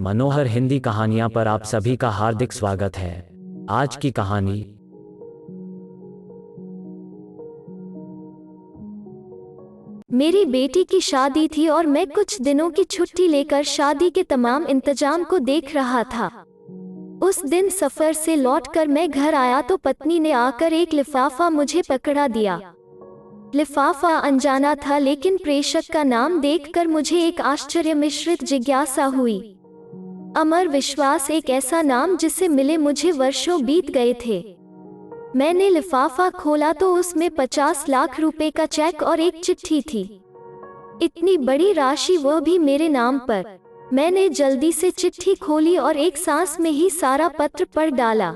मनोहर हिंदी कहानियां पर आप सभी का हार्दिक स्वागत है। आज की कहानी मेरी बेटी की शादी थी और मैं कुछ दिनों की छुट्टी लेकर शादी के तमाम इंतजाम को देख रहा था। उस दिन सफर से लौटकर मैं घर आया तो पत्नी ने आकर एक लिफाफा मुझे पकड़ा दिया। लिफाफा अनजाना था, लेकिन प्रेषक का नाम देखकर मुझे एक आश्चर्य मिश्रित जिज्ञासा हुई। अमर विश्वास एक ऐसा नाम जिसे मिले मुझे वर्षों बीत गए थे। मैंने लिफाफा खोला तो उसमें 50 लाख रुपए का चेक और एक चिट्ठी थी। इतनी बड़ी राशि, वह भी मेरे नाम पर। मैंने जल्दी से चिट्ठी खोली और एक सांस में ही सारा पत्र पढ़ डाला।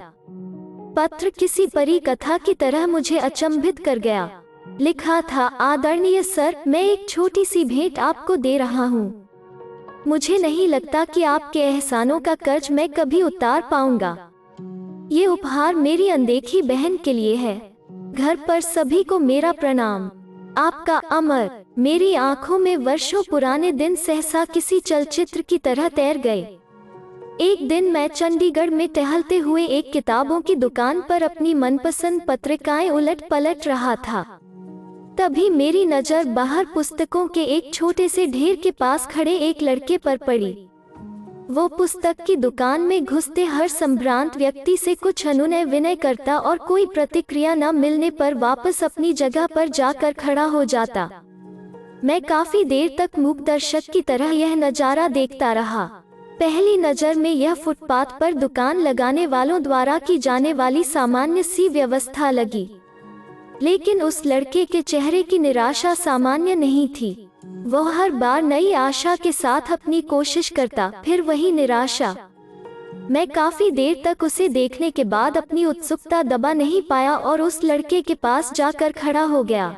पत्र किसी परी कथा की तरह मुझे अचंभित कर गया। लिखा था, आदरणीय सर, मैं एक छोटी सी भेंट आपको दे रहा हूँ। मुझे नहीं लगता कि आपके एहसानों का कर्ज मैं कभी उतार पाऊंगा। ये उपहार मेरी अनदेखी बहन के लिए है। घर पर सभी को मेरा प्रणाम। आपका अमर। मेरी आंखों में वर्षों पुराने दिन सहसा किसी चलचित्र की तरह तैर गए। एक दिन मैं चंडीगढ़ में टहलते हुए एक किताबों की दुकान पर अपनी मनपसंद पत्रिकाएं उलट पलट रहा था। तभी मेरी नजर बाहर पुस्तकों के एक छोटे से ढेर के पास खड़े एक लड़के पर पड़ी। वो पुस्तक की दुकान में घुसते हर संभ्रांत व्यक्ति से कुछ अनुनय विनय करता और कोई प्रतिक्रिया न मिलने पर वापस अपनी जगह पर जाकर खड़ा हो जाता। मैं काफी देर तक मूक दर्शक की तरह यह नजारा देखता रहा। पहली नजर में यह फुटपाथ पर दुकान लगाने वालों द्वारा की जाने वाली सामान्य सी व्यवस्था लगी, लेकिन उस लड़के के चेहरे की निराशा सामान्य नहीं थी। वह हर बार नई आशा के साथ अपनी कोशिश करता, फिर वही निराशा। मैं काफी देर तक उसे देखने के बाद अपनी उत्सुकता दबा नहीं पाया और उस लड़के के पास जाकर खड़ा हो गया।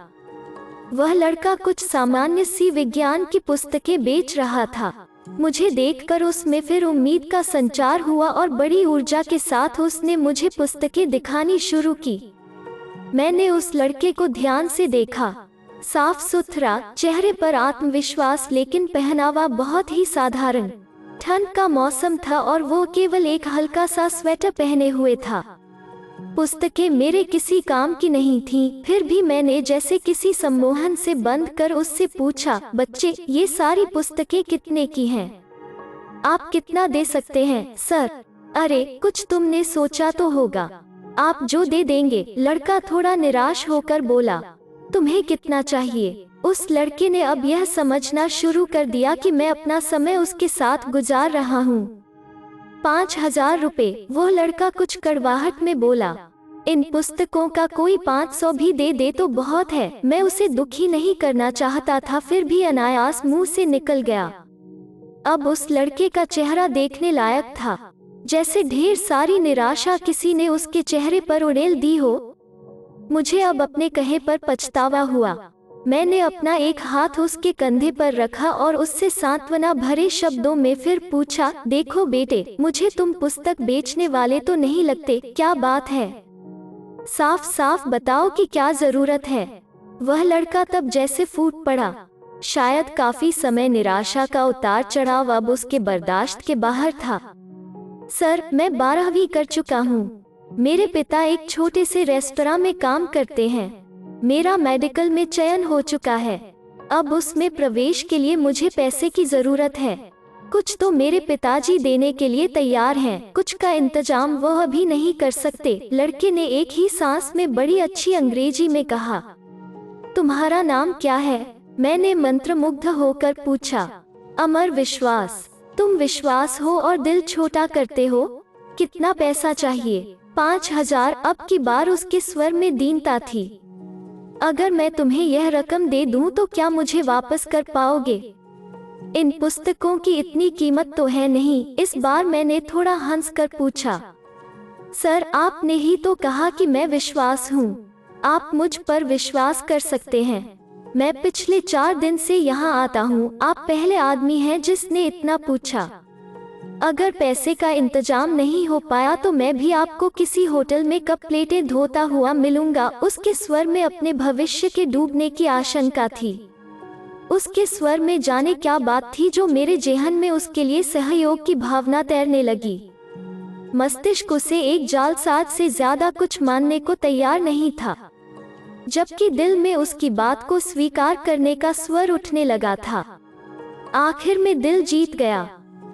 वह लड़का कुछ सामान्य सी विज्ञान की पुस्तकें बेच रहा था। मुझे देखकर उसमें फिर उम्मीद का संचार हुआ और बड़ी ऊर्जा के साथ उसने मुझे पुस्तकें दिखानी शुरू की। मैंने उस लड़के को ध्यान से देखा। साफ सुथरा, चेहरे पर आत्मविश्वास, लेकिन पहनावा बहुत ही साधारण। ठंड का मौसम था और वो केवल एक हल्का सा स्वेटर पहने हुए था। पुस्तकें मेरे किसी काम की नहीं थीं, फिर भी मैंने जैसे किसी सम्मोहन से बंद कर उससे पूछा, बच्चे, ये सारी पुस्तकें कितने की हैं? आप कितना दे सकते हैं सर? अरे, कुछ तुमने सोचा तो होगा। आप जो दे देंगे, लड़का थोड़ा निराश होकर बोला। तुम्हें कितना चाहिए? उस लड़के ने अब यह समझना शुरू कर दिया कि मैं अपना समय उसके साथ गुजार रहा हूँ। 5,000 रुपए, वो लड़का कुछ कड़वाहट में बोला। इन पुस्तकों का कोई 500 भी दे दे तो बहुत है। मैं उसे दुखी नहीं करना चाहता था, फिर भी अनायास मुंह से निकल गया। अब उस लड़के का चेहरा देखने लायक था, जैसे ढेर सारी निराशा किसी ने उसके चेहरे पर उड़ेल दी हो। मुझे अब अपने कहे पर पछतावा हुआ। मैंने अपना एक हाथ उसके कंधे पर रखा और उससे सांत्वना भरे शब्दों में फिर पूछा, देखो बेटे, मुझे तुम पुस्तक बेचने वाले तो नहीं लगते, क्या बात है? साफ साफ बताओ कि क्या जरूरत है? वह लड़का तब जैसे फूट पड़ा। शायद काफी समय निराशा का उतार चढ़ाव अब उसके बर्दाश्त के बाहर था। सर, मैं 12वीं कर चुका हूँ। मेरे पिता एक छोटे से रेस्तरां में काम करते हैं। मेरा मेडिकल में चयन हो चुका है। अब उसमें प्रवेश के लिए मुझे पैसे की जरूरत है। कुछ तो मेरे पिताजी देने के लिए तैयार हैं, कुछ का इंतजाम वह अभी नहीं कर सकते। लड़के ने एक ही सांस में बड़ी अच्छी अंग्रेजी में कहा। तुम्हारा नाम क्या है? मैंने मंत्रमुग्ध होकर पूछा। अमर विश्वास। तुम विश्वास हो और दिल छोटा करते हो। कितना पैसा चाहिए? 5,000। अब की बार उसके स्वर में दीनता थी। अगर मैं तुम्हें यह रकम दे दूं तो क्या मुझे वापस कर पाओगे? इन पुस्तकों की इतनी कीमत तो है नहीं। इस बार मैंने थोड़ा हंसकर पूछा। सर, आपने ही तो कहा कि मैं विश्वास हूँ। आप मुझ पर विश्वास कर सकते हैं। मैं पिछले 4 दिन से यहाँ आता हूँ। आप पहले आदमी हैं जिसने इतना पूछा। अगर पैसे का इंतजाम नहीं हो पाया तो मैं भी आपको किसी होटल में कप प्लेटें धोता हुआ मिलूंगा। उसके स्वर में अपने भविष्य के डूबने की आशंका थी। उसके स्वर में जाने क्या बात थी जो मेरे जेहन में उसके लिए सहयोग की भावना तैरने लगी। मस्तिष्क उसे एक जालसाज से ज्यादा कुछ मानने को तैयार नहीं था, जबकि दिल में उसकी बात को स्वीकार करने का स्वर उठने लगा था। आखिर में दिल जीत गया।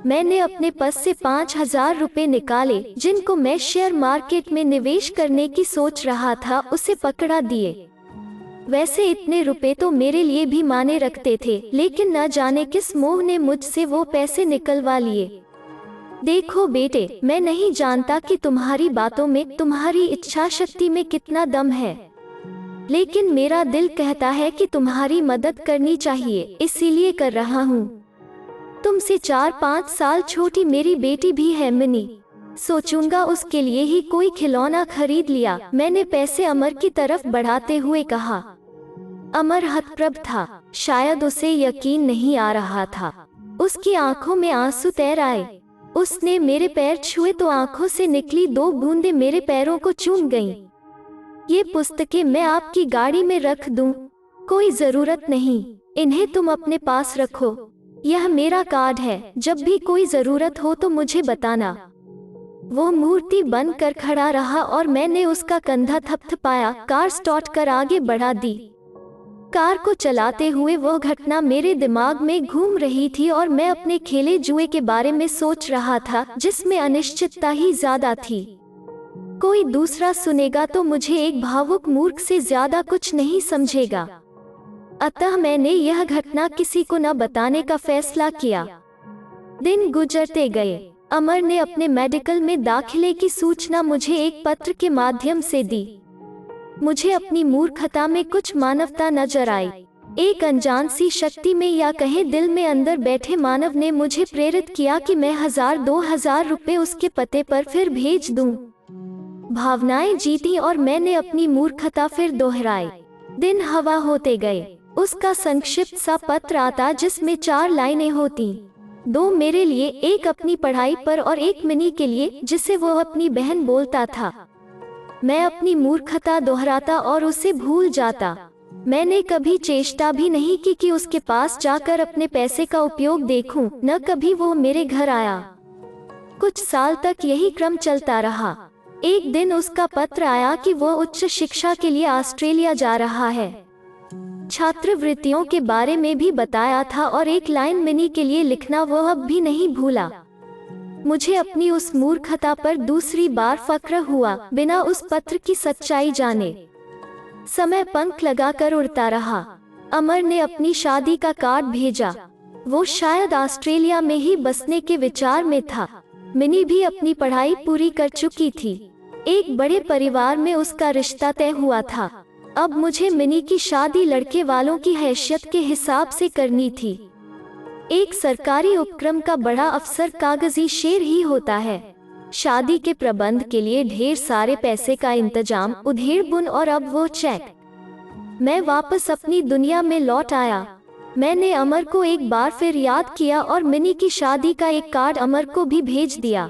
मैंने अपने पर्स से 5,000 रुपए निकाले, जिनको मैं शेयर मार्केट में निवेश करने की सोच रहा था, उसे पकड़ा दिए। वैसे इतने रुपए तो मेरे लिए भी माने रखते थे, लेकिन न जाने किस मोह ने मुझसे वो पैसे निकलवा लिए। देखो बेटे, मैं नहीं जानता कि तुम्हारी बातों में, तुम्हारी इच्छा शक्ति में कितना दम है, लेकिन मेरा दिल कहता है कि तुम्हारी मदद करनी चाहिए, इसीलिए कर रहा हूँ। तुमसे 4-5 साल छोटी मेरी बेटी भी है मिनी, सोचूंगा उसके लिए ही कोई खिलौना खरीद लिया। मैंने पैसे अमर की तरफ बढ़ाते हुए कहा। अमर हतप्रभ था, शायद उसे यकीन नहीं आ रहा था। उसकी आंखों में आंसू तैर आए। उसने मेरे पैर छुए तो आंखों से निकली 2 बूंदें मेरे पैरों को चूम गईं। ये पुस्तकें मैं आपकी गाड़ी में रख दूं? कोई जरूरत नहीं, इन्हें तुम अपने पास रखो। यह मेरा कार्ड है, जब भी कोई जरूरत हो तो मुझे बताना। वो मूर्ति बनकर खड़ा रहा और मैंने उसका कंधा थपथपाया। कार स्टार्ट कर आगे बढ़ा दी। कार को चलाते हुए वो घटना मेरे दिमाग में घूम रही थी और मैं अपने खेले जुए के बारे में सोच रहा था, जिसमें अनिश्चितता ही ज्यादा थी। कोई दूसरा सुनेगा तो मुझे एक भावुक मूर्ख से ज्यादा कुछ नहीं समझेगा। अतः मैंने यह घटना किसी को न बताने का फैसला किया। दिन गुजरते गए। अमर ने अपने मेडिकल में दाखिले की सूचना मुझे एक पत्र के माध्यम से दी। मुझे अपनी मूर्खता में कुछ मानवता नजर आई। एक अनजान सी शक्ति में, या कहें दिल में, अंदर बैठे मानव ने मुझे प्रेरित किया कि मैं 1,000-2,000 रुपए उसके पते पर फिर भेज दूं। भावनाएं जीती और मैंने अपनी मूर्खता फिर दोहराई। दिन हवा होते गए। उसका संक्षिप्त सा पत्र आता जिसमें 4 लाइनें होती, 2 मेरे लिए, एक अपनी पढ़ाई पर और एक मिनी के लिए, जिसे वो अपनी बहन बोलता था। मैं अपनी मूर्खता दोहराता और उसे भूल जाता। मैंने कभी चेष्टा भी नहीं की कि उसके पास जाकर अपने पैसे का उपयोग देखूं, न कभी वो मेरे घर आया। कुछ साल तक यही क्रम चलता रहा। एक दिन उसका पत्र आया कि वो उच्च शिक्षा के लिए ऑस्ट्रेलिया जा रहा है। छात्रवृत्तियों के बारे में भी बताया था और एक लाइन मिनी के लिए लिखना वो अब भी नहीं भूला। मुझे अपनी उस मूर्खता पर दूसरी बार फक्र हुआ, बिना उस पत्र की सच्चाई जाने। समय पंख लगाकर उड़ता रहा। अमर ने अपनी शादी का कार्ड भेजा। वो शायद ऑस्ट्रेलिया में ही बसने के विचार में था। मिनी भी अपनी पढ़ाई पूरी कर चुकी थी। एक बड़े परिवार में उसका रिश्ता तय हुआ था। अब मुझे मिनी की शादी लड़के वालों की हैसियत के हिसाब से करनी थी। एक सरकारी उपक्रम का बड़ा अफसर कागजी शेर ही होता है। शादी के प्रबंध के लिए ढेर सारे पैसे का इंतजाम, उधेड़-बुन और अब वो चेक। मैं वापस अपनी दुनिया में लौट आया। मैंने अमर को एक बार फिर याद किया और मिनी की शादी का एक कार्ड अमर को भी भेज दिया।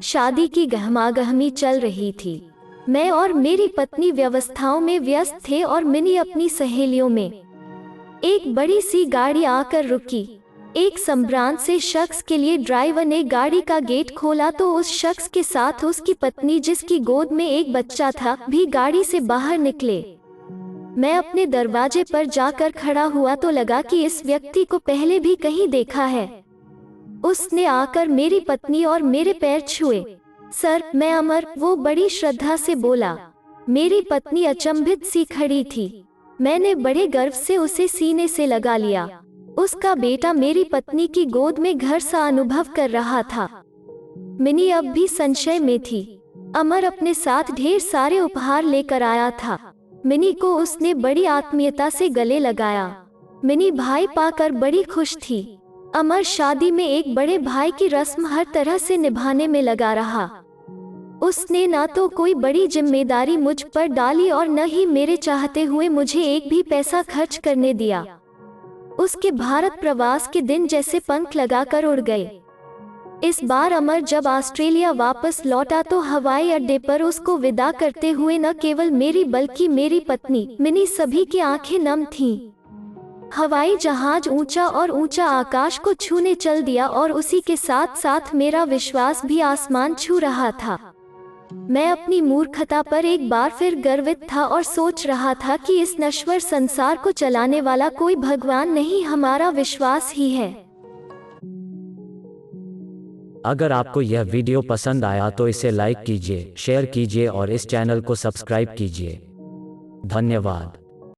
शादी की गहमागहमी चल रही थी। मैं और मेरी पत्नी व्यवस्थाओं में व्यस्त थे और मिनी अपनी सहेलियों में। एक बड़ी सी गाड़ी आकर रुकी। एक संभ्रांत से शख्स के लिए ड्राइवर ने गाड़ी का गेट खोला तो उस शख्स के साथ उसकी पत्नी, जिसकी गोद में एक बच्चा था, भी गाड़ी से बाहर निकले। मैं अपने दरवाजे पर जाकर खड़ा हुआ तो लगा कि इस व्यक्ति को पहले भी कहीं देखा है। उसने आकर मेरी पत्नी और मेरे पैर छुए। सर, मैं अमर, वो बड़ी श्रद्धा से बोला। मेरी पत्नी अचंभित सी खड़ी थी। मैंने बड़े गर्व से उसे सीने से लगा लिया। उसका बेटा मेरी पत्नी की गोद में घर सा अनुभव कर रहा था। मिनी अब भी संशय में थी। अमर अपने साथ ढेर सारे उपहार लेकर आया था। मिनी को उसने बड़ी आत्मीयता से गले लगाया। मिनी भाई पाकर बड़ी खुश थी। अमर शादी में एक बड़े भाई की रस्म हर तरह से निभाने में लगा रहा। उसने ना तो कोई बड़ी जिम्मेदारी मुझ पर डाली और न ही मेरे चाहते हुए मुझे एक भी पैसा खर्च करने दिया। उसके भारत प्रवास के दिन जैसे पंख लगाकर उड़ गए। इस बार अमर जब ऑस्ट्रेलिया वापस लौटा तो हवाई अड्डे पर उसको विदा करते हुए न केवल मेरी बल्कि मेरी पत्नी मिनी सभी की आंखें नम थीं। हवाई जहाज ऊंचा और ऊंचा आकाश को छूने चल दिया और उसी के साथ साथ मेरा विश्वास भी आसमान छू रहा था। मैं अपनी मूर्खता पर एक बार फिर गर्वित था और सोच रहा था कि इस नश्वर संसार को चलाने वाला कोई भगवान नहीं, हमारा विश्वास ही है। अगर आपको यह वीडियो पसंद आया तो इसे लाइक कीजिए, शेयर कीजिए और इस चैनल को सब्सक्राइब कीजिए। धन्यवाद।